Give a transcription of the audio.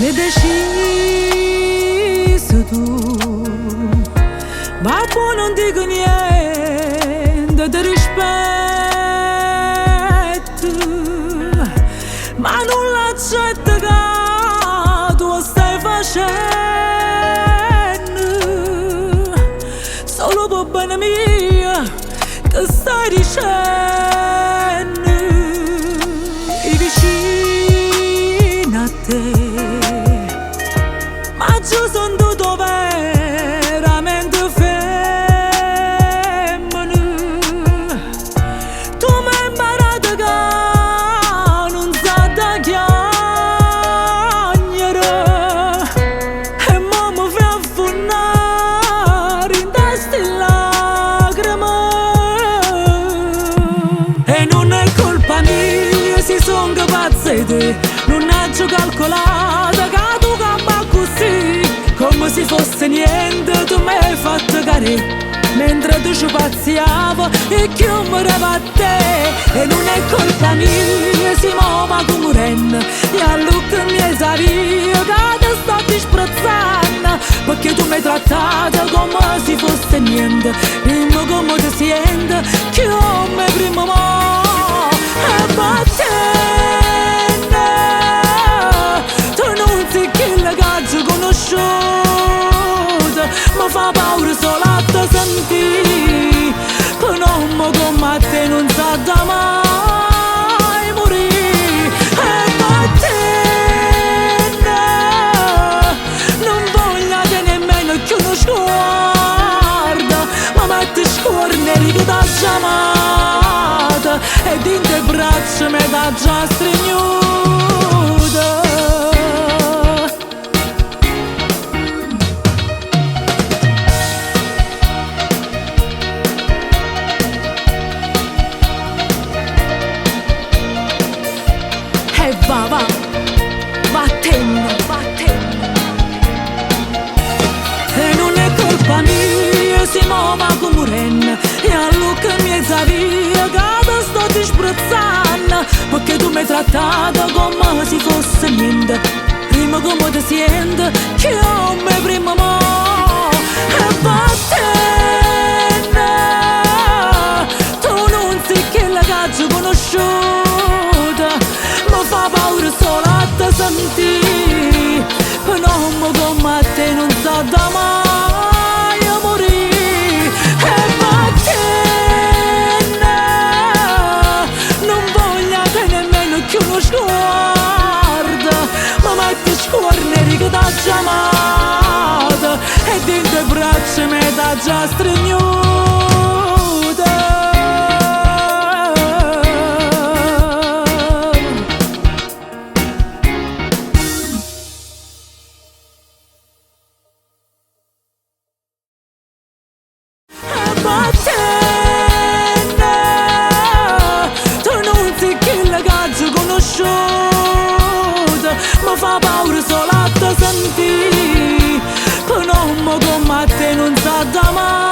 Ne deciso tu, ma poi non dico niente di rispetto, ma non l'accetto che tu stai facendo, solo per bene mia che stai dicendo. I vicini a te, ma giù son tutto veramente femmine. Tu m'hai imparato che non sa da chiagnere, e mo mi fai affonnare in testa lacrime. E non è colpa mia se son capazza di te, non ho calcolato che tu campa così, come se fosse niente. Tu mi hai fatto carere mentre tu ci pazziavo e chiumereva a te. E non è colpa mia se muovo come renna, e allora mi hai saputo che ti sto disprezzando, perché tu mi hai trattato come se fosse niente. Prima come ti senti, come prima mo, e battendo. Tu non sei quella che ci conosciuta, mi fa paura solo a te sentire, che non mi come a te non sa da mai morire. E battendo, non voglio te nemmeno più uno sguardo, ma metti scuore neri che t'ha chiamata, e in te braccia mi t'ha già stringnuta. Va, battendo. E non è colpa mia se muova come renna, e allora mi hai saputo che ti sto disprezzando, perché tu mi hai trattato come se fosse niente. Prima come ti senti, come prima mo, e battendo. Tu non sei quella che ci conosciuta, mi fa paura solo a te sentire, che non mi come a te non sa da mai morire. E battendo, non voglio te nemmeno più uno sguardo, ma metti scuore neri che t'ha chiamata, e in te braccia mi t'ha già stringnuta. Battendo, tu non sei quella che ci conosciuta, mi fa paura solo a te sentire, che non mi come a te non sa da mai.